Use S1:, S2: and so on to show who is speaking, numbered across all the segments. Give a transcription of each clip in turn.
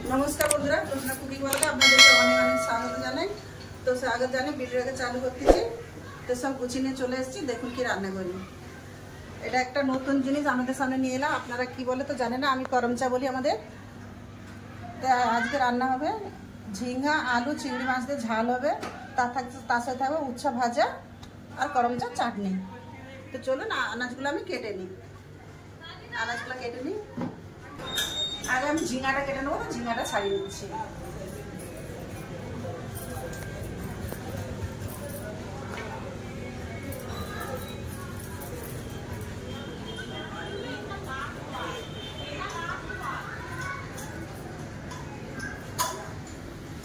S1: नमस्कार बंधुरा जोशना कुकिंग वाले আপনাদেরকে অনেক অনেক স্বাগত জানাই। তো স্বাগত জানাই ভিডিওটাকে চালু করতেছি। তো সব গুছিয়ে চলে এসেছি, দেখুন কি রান্না করি। এটা একটা নতুন জিনিস আমাদের সামনে নিয়ে এলাম। আপনারা কি বলে তো জানেন না, আমি করমচা বলি আমাদের। তো আজকে রান্না হবে ঝিঙ্গা আলু চিংড়ি মাছ দিয়ে ঝাল হবে, তার সাথে হবে উচ্ছা ভাজা আর করমচা চাটনি। তো চলুন আনাজগুলো আমি কেটে নিই। আনাজগুলো কেটে নিই। আগে আমি ঝিঙ্গাটা কেটে নেবো, ঝিঙ্গাটা ছাড়িয়ে নিচ্ছি।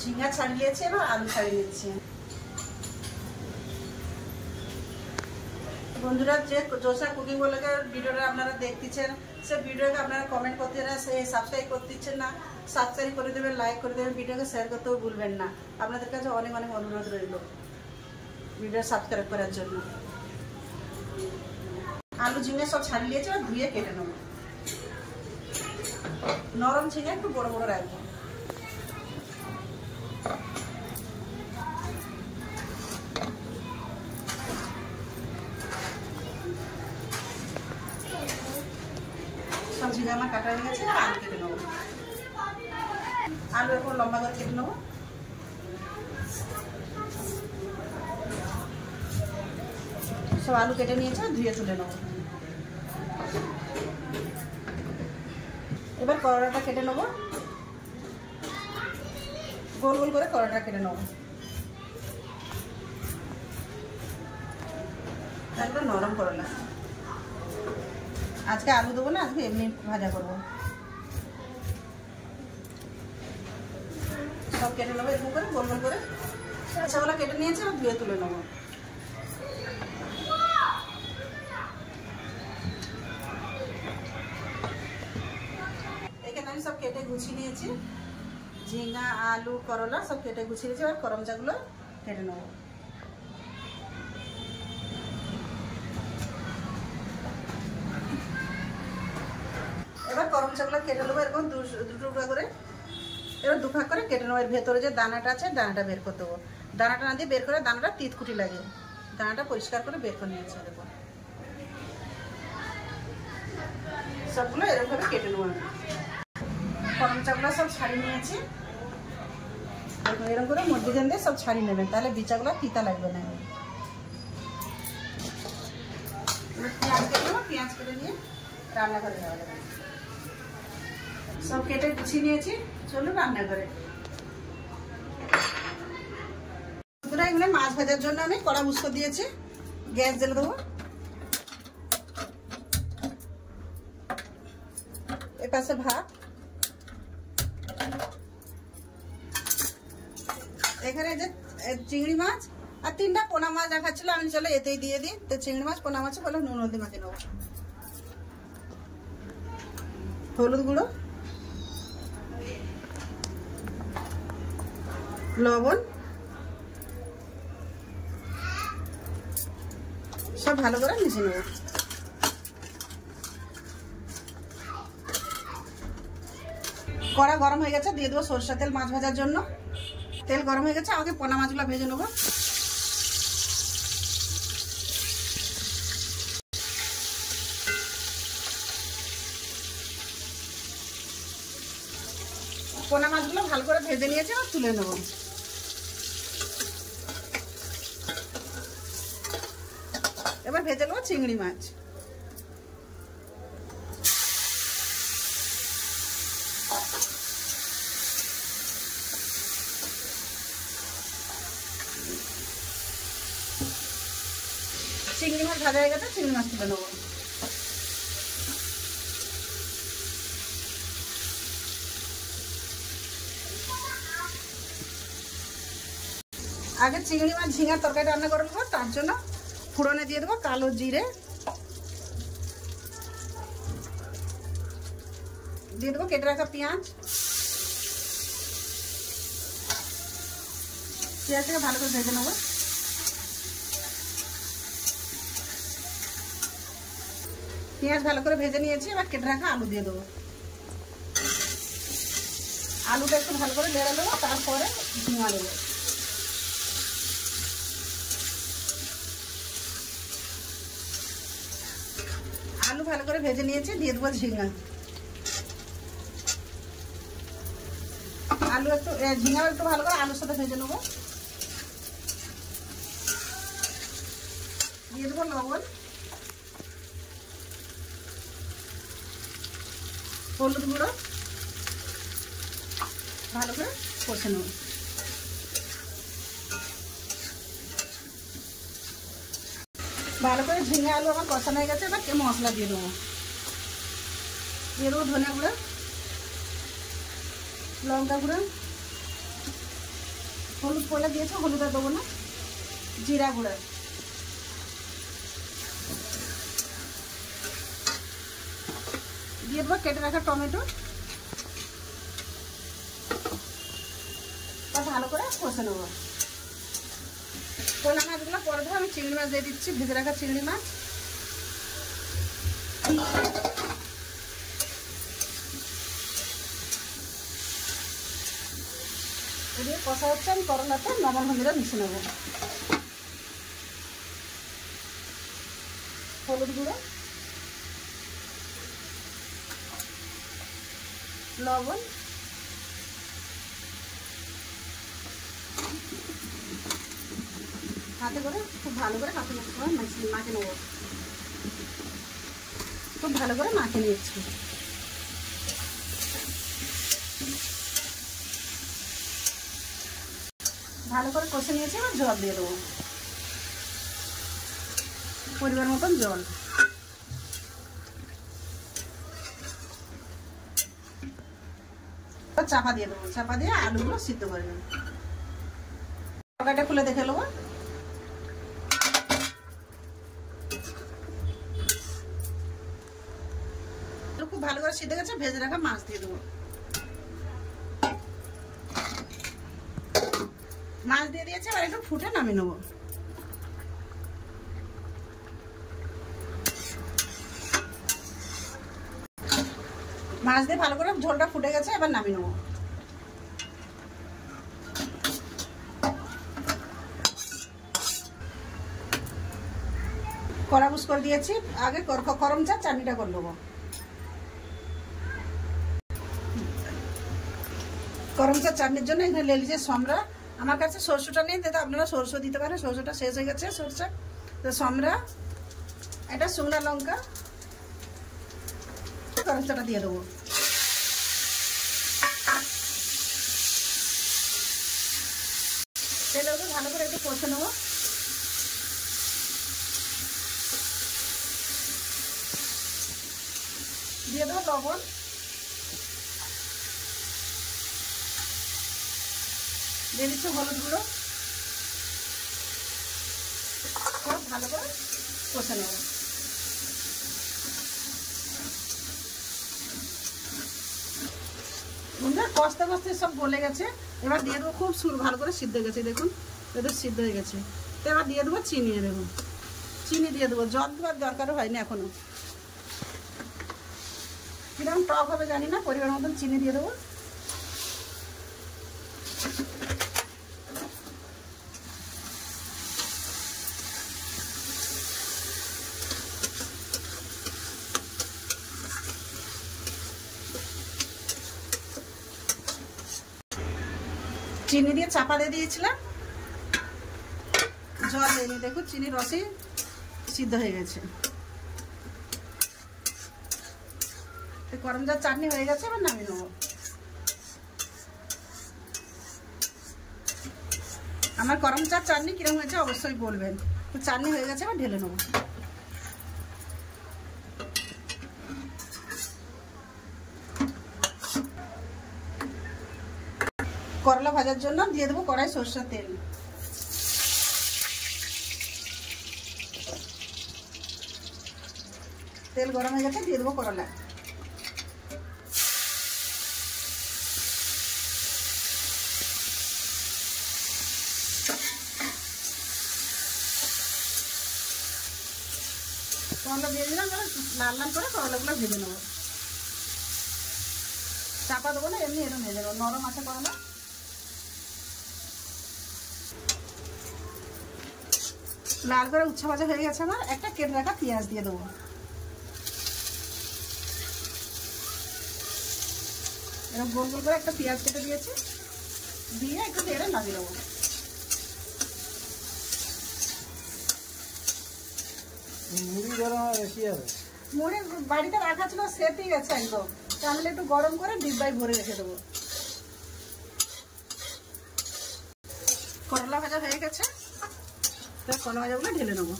S1: ঝিঙ্গা ছাড়িয়েছে, এবার আলু ছাড়িয়ে নিচ্ছি। বন্ধুরা যে জোসা কুকিং বলে ভিডিওটা আপনারা দেখতেছেন, সে ভিডিওকে আপনারা কমেন্ট করতে না, সে সাবস্ক্রাইব করতেছেন না, সাবস্ক্রাইব করে দেবেন, লাইক করে দেবেন, ভিডিওকে শেয়ার করতেও ভুলবেন না। আপনাদের কাছে অনেক অনেক অনুরোধ রইল ভিডিও সাবস্ক্রাইব করার জন্য। আলু ঝিঙ্গা সব ছাড়িয়ে নিয়েছে, আর ধুয়ে কেটে নেব। নরম ঝিঙ্গা একটু বড় বড় রাখবো। সব ঝিঙ্গা আমার কাটা হয়ে গেছে, আলু কেটে নেবো। আলু এখন লম্বা করে কেটে নেবো। সব আলু কেটে নিয়েছে, ধুয়ে তুলে নেবো। এবার করলাটা কেটে নেবো, গোল গোল করে করলাটা কেটে নেবো। একদম নরম করলা। আজকে আলু দেবো না, আজকে এমনি ভাজা করবো। সব কেটে নেবো এরকম করে গোল গোল করে। আচ্ছাগুলো কেটে নিয়েছে, আর ধুয়ে তুলে নেবো। এখানে আমি সব কেটে গুছিয়ে নিয়েছি। ঝিঙ্গা আলু করলা সব কেটে গুছিয়ে নিয়েছি। আর করমচাগুলো কেটে নেবো। এবার করমচাগুলো কেটে নেবো এরকম দু টুকরা করে। এবার দুভাগ করে কেটে নেবো। এর ভেতরে যে দানাটা আছে, দানাটা বের করে দেবো। দানাটা না দিয়ে বের করে, দানাটা তিতকুটি লাগে। দানাটা পরিষ্কার করে বের করে নিয়েছি। দেখো সবগুলো এরকমভাবে কেটে নেবো। আমি করমচাগুলো সব ছাড়িয়ে নিয়েছি। এরকম করে মধ্যিখান দিয়ে সব ছাড়িয়ে নেবেন, তাহলে বিচাগুলো তিতা লাগবে না। পেঁয়াজ কেটে নেবো। পেঁয়াজ কেটে নিয়ে রান্না করে নেওয়া যাবে। সব কেটে গুছিয়ে নিয়েছি, চলুন রান্না করে। এখানে মাছ ভাজার জন্য আমি কড়া উস্কো দিয়েছি, গ্যাস জ্বেলে দেবো। এপাশে ভাত, এখানে যে চিংড়ি মাছ আর 3টা পোনা মাছ রাখা ছিল, আমি চলো এতেই দিয়ে দিই। তো চিংড়ি মাছ পোনা মাছে বলে নুন হলদি মাখে নেবো। হলুদ গুঁড়ো, লবণ, সব ভালো করে মিশিয়ে নেব। কড়া গরম হয়ে গেছে, দিয়ে দেবো সরষের তেল মাছ ভাজার জন্য। তেল গরম হয়ে গেছে, আমাকে পোনা মাছগুলো ভেজে নেবো। পোনা মাছগুলো ভালো করে ভেজে নিয়েছে, আর তুলে নেবো। এবার ভেজে নেবো চিংড়ি মাছ। চিংড়ি মাছ ভাজা হয়ে গেছে, চিংড়ি মাছ তুলে নেবো। আগে চিংড়ি মাছ ঝিঙ্গার তরকারি রান্না করে নেবো, তার জন্য ফোড়নে দিয়ে দেবো কালো জিরে, দিয়ে দেবো কেটে রাখা পেঁয়াজ। পেঁয়াজটাকে ভালো করে ভেজে নেবো। পেঁয়াজ ভালো করে ভেজে নিয়েছি, এবার কেটে রাখা আলু দিয়ে দেবো। আলুটা একটু ভালো করে নেড়ে নেবো, তারপরে ঝিঙা দেবো। আলু ভালো করে ভেজে নিয়েছি, দিয়ে দেবো ঝিঙা। আলু একটু ঝিঙাও একটু ভালো করে আলুর সাথে ভেজে নেবো। দিয়ে দেবো লবণ, হলুদ গুঁড়ো, ভালো করে কষে নেব। ভালো করে ঝিঙে আলু আমার কষানো হয়ে গেছে। এবার মশলা দিয়ে দেবো। দিয়ে দেবো ধনে গুঁড়ো, লঙ্কা গুঁড়ো, হলুদ পোলা দিয়েছে, হলুদ আর দেবো না, জিরা গুঁড়ো, দিয়ে দেবো কেটে রাখা টমেটো। ভালো করে কষে নেবো। পোলা মাছগুলো পরে দেবো। আমি চিংড়ি মাছ দিয়ে দিচ্ছি, ভেজে রাখা চিংড়ি মাছ। এদিকে কষা হচ্ছে, আমি করলাতে নরম হলুদটা মিশে নেবো। হলুদ গুঁড়ো, লবণ, হাতে করে খুব ভালো করে হাতে মাখিয়ে নেবো। খুব ভালো করে মাখিয়ে নিচ্ছি। ভালো করে কষে নিয়েছি। এবার জল দিয়ে দেবো, পরিমাণ মতন জল। চাপা দিয়ে দেবো, চাপা দিয়ে আলুগুলো সিদ্ধ করে নেবো। তরকারিটা খুলে দেখে নেবো। খুব ভালো করে সিদ্ধ গেছে। ভেজে রাখা মাছ দিয়ে দেবো। মাছ দিয়ে দিয়েছে, এবার একটু ফুটে নামিয়ে নেবো। মাছ দিয়ে ভালো করে ঝোলটা ফুটে গেছে, এবার নামিয়ে নেবো। কড়া বুস করে দিয়েছি। আগে করম চা চাটনিটা করে নেবো। করম চা চাটনির জন্য এখানে লেলিছে সমরা। আমার কাছে সরষেটা নেই, দাদা আপনারা সরষে দিতে পারেন। সরষেটা শেষ হয়ে গেছে। সরষে তো সমরা, এটা শুকনো লঙ্কা, করম চাটা দিয়ে দেবো। তেলের উপর ভালো করে একটু কষে নেবো। দিয়ে দেবো লবণ, দিয়ে দিচ্ছি হলুদ গুঁড়ো। সব ভালো করে কষে নেব। কষতে কষতে সব গলে গেছে। এবার দিয়ে দেবো, খুব ভালো করে সিদ্ধ হয়ে গেছে। দেখুন এদের সিদ্ধ হয়ে গেছে। তো এবার দিয়ে দেবো চিনি। দেবো চিনি দিয়ে দেবো। জল দেওয়ার দরকারও হয়নি এখনো। কিরকম টক হবে জানি না, পরিমাণ মতন চিনি দিয়ে দেবো। চিনি দিয়ে চাপা দিয়ে দিয়েছিলাম, জল দেয়নি। দেখুন চিনির রসে সিদ্ধ হয়ে গেছে। করম চার চাটনি হয়ে গেছে। এবার নামিয়ে নেবো। আমার করম চার চাটনি কিরকম হয়েছে অবশ্যই বলবেন। তো চাটনি হয়ে গেছে, এবার ঢেলে নেবো। করলা ভাজার জন্য দিয়ে দেবো কড়াই সরষের তেল। তেল গরম হয়ে গেছে, দিয়ে দেবো করলা। করলা দিয়ে দিলাম। লাল লাল করে করলাগুলো ভেজে নেবো। চাপা দেবো না, এমনি এরকম ভেজে দেবো, নরম আছে করলা। লাল করে উচ্ছা ভাজা হয়ে গেছে আমার, একটা কেটে রাখা পেঁয়াজ দিয়ে দেবো। এরকম গোল গোল করে একটা পেঁয়াজ কেটে দিয়েছি, দিয়ে একটু তেলে লাগিয়ে দেবো।
S2: মুড়ি গরম বেশি হবে,
S1: মুড়ি বাড়িতে রাখা ছিল, সেটেই গেছে একদম, তাহলে একটু গরম করে ডিব্বায় ভরে রেখে দেবো। করলা ভাজা হয়ে গেছে, তো করলা ভাজাগুলো ঢেলে নেবো।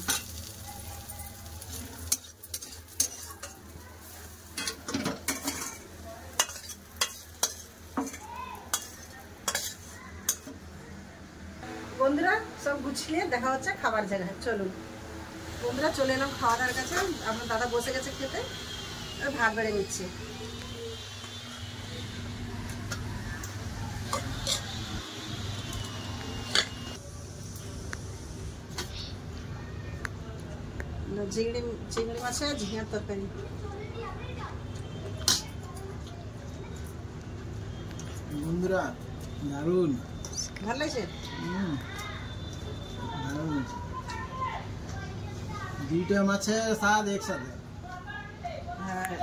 S1: বন্ধুরা সব গুছিয়ে দেখা হচ্ছে খাবার জায়গায়, চলুন। বন্ধুরা চলে এলাম খাওয়া দাওয়ার কাছে, আপনার দাদা বসে গেছে খেতে, ভাত বেড়ে নিচ্ছি। চিংড়ি মাছে ঝিঙের তরকারি।
S2: বন্ধুরা দারুন,
S1: ভালো লাগছে,
S2: দারুন। দুইটা মাছের স্বাদ একসাথে।
S1: হ্যাঁ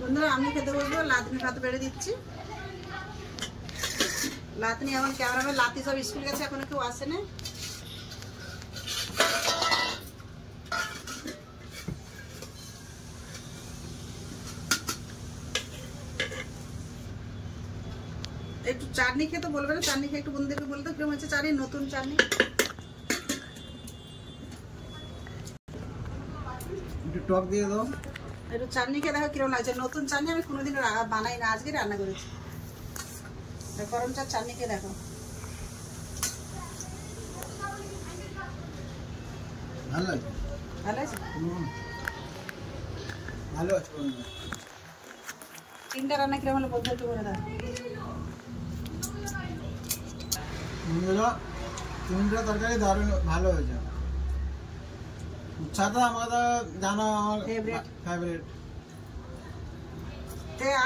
S1: বন্ধুরা আমি খেতে বলবো, লাতনি ভাত বেড়ে দিচ্ছি। লাতনি আমার ক্যামেরাম্যান লাতি সব স্কুল গেছে, এখনো কেউ আসে না। একটু চাটনি খেতে বলবে না, চাটনি খেয়ে একটু বন্ধুদেরকে বলতে কিরকম হচ্ছে চাটনি, নতুন চাটনি।
S2: একটু টক দিয়ে দাও,
S1: একটু চাটনি খেয়ে দেখো কিরকম লাগছে, নতুন চাটনি, আমি কোনোদিন বানাই না, আজকে রান্না করেছি। গরম চা চাটনি খেয়ে দেখো,
S2: ভালো লাগছে,
S1: ভালো আছে।
S2: ভালো আছে বন্ধুরা।
S1: তিনটা রান্না কিরকম হলো বলতে একটু বলে দাও।
S2: বন্ধুরা তিনটা তরকারি দারুণ ভালো হয়েছে। উচ্ছাটা আমাদের জানো আমার ফেভারিট।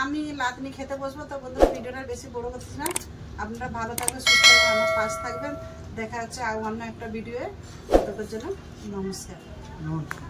S1: আমি লাতনি খেতে বসবো, তো বন্ধুরা ভিডিওটা বেশি বড় করতেছি না, আপনারা ভালো থাকবেন, সুস্থ থাকবেন, আমার পাশে থাকবেন। দেখা হচ্ছে আর অন্য একটা ভিডিওয়ে, ততক্ষণের জন্য নমস্কার।
S2: নমস্কার।